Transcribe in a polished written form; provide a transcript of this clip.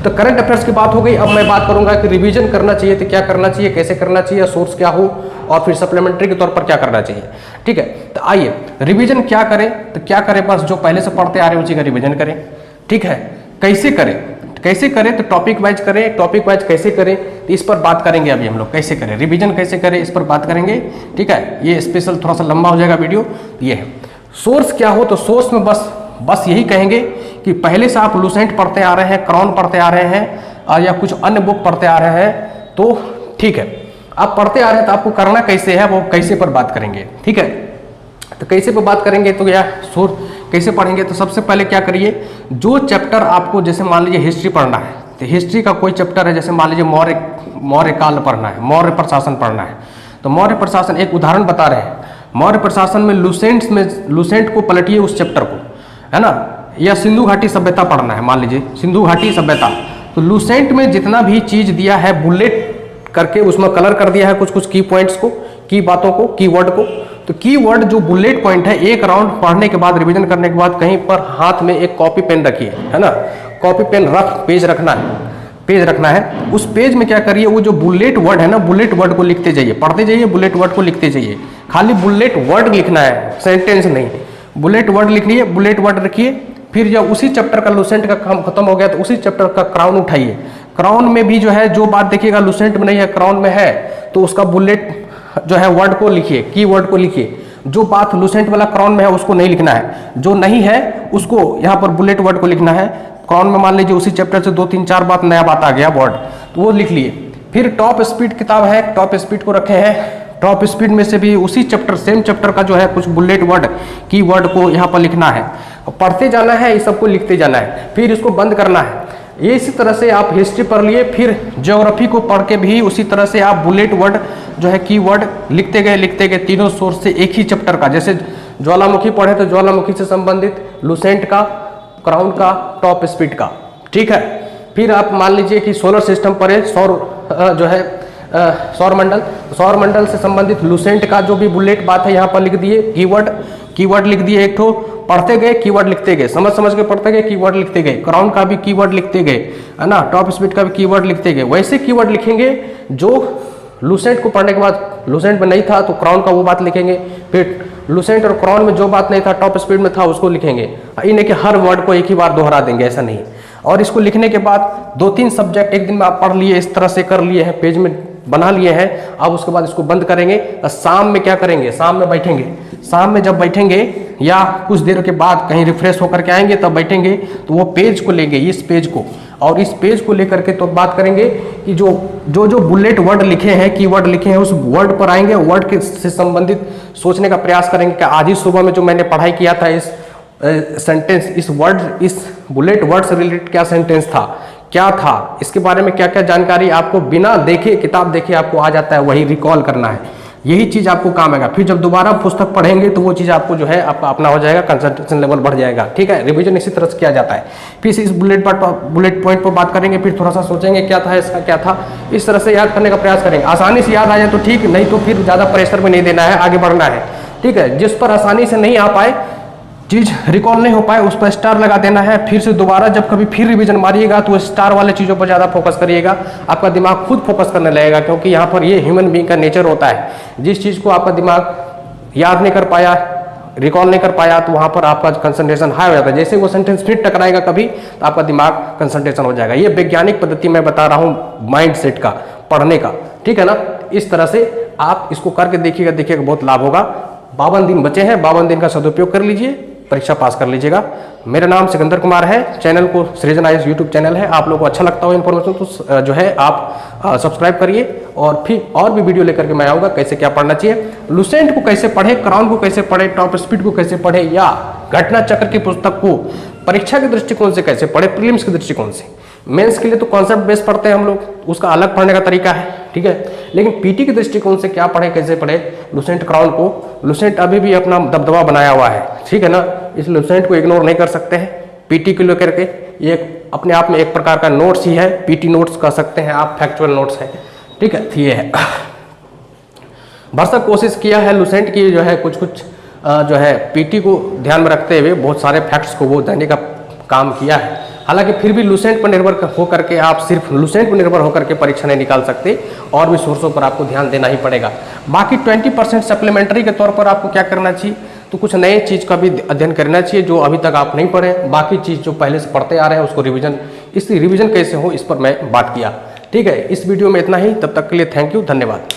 तो current affairs की बात हो गई। अब मैं बात करूंगा कि रिवीजन करना चाहिए तो क्या करना चाहिए, कैसे करना चाहिए, सोर्स क्या हो, और फिर सप्लीमेंट्री के तौर पर क्या करना चाहिए। ठीक है, तो आइए रिवीजन क्या करें, तो क्या करें, बस जो पहले से पढ़ते आ रहे हैं उसी का रिवीजन करें। ठीक है, कैसे करें तो टॉपिक वाइज करें। टॉपिक वाइज कैसे करें तो इस पर बात करेंगे अभी हम लोग, कैसे करें रिवीजन, कैसे करें इस पर बात करेंगे। ठीक है, ये स्पेशल थोड़ा सा लंबा हो जाएगा वीडियो। ये है सोर्स क्या हो, तो सोर्स में बस यही कहेंगे कि पहले से आप लुसेंट पढ़ते आ रहे हैं, क्राउन पढ़ते आ रहे हैं, और या कुछ अन्य बुक पढ़ते आ रहे हैं, तो ठीक है आप पढ़ते आ रहे हैं तो आपको करना कैसे है वो कैसे पर बात करेंगे। ठीक है, तो कैसे पर बात करेंगे तो या सोर्स कैसे पढ़ेंगे, तो सबसे पहले क्या करिए, जो चैप्टर आपको, जैसे मान लीजिए हिस्ट्री पढ़ना है तो हिस्ट्री का कोई चैप्टर है, जैसे मान लीजिए मौर्य काल पढ़ना है, मौर्य प्रशासन पढ़ना है, तो मौर्य प्रशासन एक उदाहरण बता रहे हैं, मौर्य प्रशासन में लुसेंट को पलटिए उस चैप्टर को, है ना, या सिंधु घाटी सभ्यता पढ़ना है, मान लीजिए सिंधु घाटी सभ्यता, तो लुसेंट में जितना भी चीज दिया है बुलेट करके उसमें कलर कर दिया है कुछ की पॉइंट्स को, की बातों को, की वर्ड को, तो की वर्ड जो बुलेट पॉइंट है, एक राउंड पढ़ने के बाद, रिवीजन करने के बाद कहीं पर हाथ में एक कॉपी पेन रखिए, है ना, कॉपी पेन पेज रखना है, उस पेज में क्या करिए, वो जो बुलेट वर्ड है ना, बुलेट वर्ड को लिखते जाइए, पढ़ते जाइए, बुलेट वर्ड को लिखते जाइए, खाली बुलेट वर्ड लिखना है, सेंटेंस नहीं, बुलेट वर्ड लिख लिए, बुलेट वर्ड रखिए। फिर जब उसी चैप्टर का लुसेंट का काम खत्म हो गया तो उसी चैप्टर का क्राउन उठाइए, क्राउन में भी जो है जो बात देखिएगा लुसेंट में नहीं है, क्राउन में है, तो उसका बुलेट जो है वर्ड को लिखिए, की वर्ड को लिखिए, जो बात लुसेंट वाला क्राउन में है उसको नहीं लिखना है, जो नहीं है उसको यहाँ पर बुलेट वर्ड को लिखना है। क्राउन में मान लीजिए उसी चैप्टर से 2-3-4 बात नया बात आ गया वर्ड, तो वो लिख लिए। फिर टॉप स्पीड किताब है, टॉप स्पीड को रखे हैं, टॉप स्पीड में से भी उसी चैप्टर, सेम चैप्टर का जो है कुछ बुलेट वर्ड, की वर्ड को यहाँ पर लिखना है, पढ़ते जाना है, इस सबको लिखते जाना है, फिर इसको बंद करना है। ये इसी तरह से आप हिस्ट्री पढ़ लिए, फिर ज्योग्राफी को पढ़ के भी उसी तरह से आप बुलेट वर्ड जो है की वर्ड लिखते गए, तीनों सोर्स से एक ही चैप्टर का, जैसे ज्वालामुखी पढ़े तो ज्वालामुखी से संबंधित, लुसेंट का, क्राउन का, टॉप स्पीड का। ठीक है, फिर आप मान लीजिए कि सोलर सिस्टम पढ़े, जो है सौर मंडल से संबंधित लुसेंट का जो भी बुलेट बात है यहाँ पर लिख दिए, कीवर्ड लिख दिए, एक ठो पढ़ते गए, कीवर्ड लिखते गए, समझ के पढ़ते गए, कीवर्ड लिखते गए, क्राउन का भी कीवर्ड लिखते गए, है ना, टॉप स्पीड का भी कीवर्ड लिखते गए। वैसे कीवर्ड लिखेंगे जो लुसेंट को पढ़ने के बाद लुसेंट में नहीं था तो क्राउन का वो बात लिखेंगे, फिर लुसेंट और क्राउन में जो बात नहीं था टॉप स्पीड में था उसको लिखेंगे। इन्हें कि हर वर्ड को एक ही बार दोहरा देंगे, ऐसा नहीं। और इसको लिखने के बाद 2-3 सब्जेक्ट एक दिन में आप पढ़ लिए, इस तरह से कर लिए हैं, पेज में बना लिए हैं। अब उसके बाद इसको बंद करेंगे, शाम में क्या करेंगे, शाम में बैठेंगे, शाम में जब बैठेंगे या कुछ देर के बाद कहीं रिफ्रेश होकर के आएंगे तब बैठेंगे, तो वो पेज को लेंगे, इस पेज को, और इस पेज को लेकर के तो बात करेंगे कि जो बुलेट वर्ड लिखे हैं, कीवर्ड लिखे हैं, उस वर्ड पर आएंगे, वर्ड के से संबंधित सोचने का प्रयास करेंगे कि आज ही सुबह में जो मैंने पढ़ाई किया था इस सेंटेंस, इस बुलेट वर्ड से रिलेटेड क्या सेंटेंस था, क्या था, इसके बारे में क्या क्या जानकारी आपको बिना देखे, किताब देखे आपको आ जाता है, वही रिकॉल करना है, यही चीज आपको काम आएगा। फिर जब दोबारा पुस्तक पढ़ेंगे तो वो चीज आपको जो है आपका अपना हो जाएगा, कंसंट्रेशन लेवल बढ़ जाएगा। ठीक है, रिवीजन इसी तरह से किया जाता है। फिर इस बुलेट पॉइंट पर बात करेंगे, फिर थोड़ा सा सोचेंगे क्या था, इसका क्या था, इस तरह से याद करने का प्रयास करेंगे। आसानी से याद आ जाए तो ठीक, नहीं तो फिर ज्यादा प्रेशर में नहीं देना है, आगे बढ़ना है। ठीक है, जिस पर आसानी से नहीं आ पाए, चीज रिकॉल नहीं हो पाए, उस पर स्टार लगा देना है। फिर से दोबारा जब कभी फिर रिवीजन मारिएगा तो स्टार वाले चीजों पर ज्यादा फोकस करिएगा, आपका दिमाग खुद फोकस करने लगेगा, क्योंकि यहाँ पर ये ह्यूमन बीइंग का नेचर होता है। जिस चीज को आपका दिमाग याद नहीं कर पाया, रिकॉल नहीं कर पाया, तो वहां पर आपका कंसंट्रेशन हाई हो जाता है। जैसे वो सेंटेंस फिर टकराएगा कभी तो आपका दिमाग कंसंट्रेशन हो जाएगा। ये वैज्ञानिक पद्धति मैं बता रहा हूँ माइंड सेट का, पढ़ने का। ठीक है ना, इस तरह से आप इसको करके देखिएगा, बहुत लाभ होगा। 52 दिन बचे हैं, 52 दिन का सदुपयोग कर लीजिए, परीक्षा पास कर लीजिएगा। मेरा नाम सिकंदर कुमार है, चैनल को सृजन आईएएस यूट्यूब चैनल है। आप लोगों को अच्छा लगता हो इन्फॉर्मेशन तो जो है आप सब्सक्राइब करिए, और फिर और भी वीडियो लेकर के मैं आऊँगा कैसे क्या पढ़ना चाहिए, लुसेंट को कैसे पढ़े, क्राउन को कैसे पढ़े, टॉप स्पीड को कैसे पढ़े, या घटना चक्र की पुस्तक को परीक्षा के दृष्टिकोण से कैसे पढ़े, प्रीलिम्स के दृष्टिकोण से। मेंस के लिए तो कॉन्सेप्ट बेस पढ़ते हैं हम लोग, उसका अलग पढ़ने का तरीका है। ठीक है, लेकिन पीटी के दृष्टिकोण से क्या पढ़े, कैसे पढ़े लुसेंट क्राउन को। लुसेंट अभी भी अपना दबदबा बनाया हुआ है, ठीक है ना, इस लुसेंट को इग्नोर नहीं कर सकते हैं। पीटी को लेकर के ये अपने आप में एक प्रकार का नोट्स ही है, पीटी नोट्स कह सकते हैं आप, फैक्चुअल नोट्स है। ठीक है, ये है भरसक कोशिश किया है लुसेंट की जो है कुछ जो है पीटी को ध्यान में रखते हुए बहुत सारे फैक्ट्स को वो देने का काम किया है। हालांकि फिर भी लुसेंट पर निर्भर होकर के आप सिर्फ लुसेंट पर निर्भर होकर के परीक्षा नहीं निकाल सकते, और भी सोर्सों पर आपको ध्यान देना ही पड़ेगा। बाकी 20% सप्लीमेंट्री के तौर पर आपको क्या करना चाहिए, तो कुछ नए चीज़ का भी अध्ययन करना चाहिए जो अभी तक आप नहीं पढ़े। बाकी चीज़ जो पहले से पढ़ते आ रहे हैं उसको रिवीजन कैसे हो इस पर मैं बात किया। ठीक है, इस वीडियो में इतना ही, तब तक के लिए थैंक यू, धन्यवाद।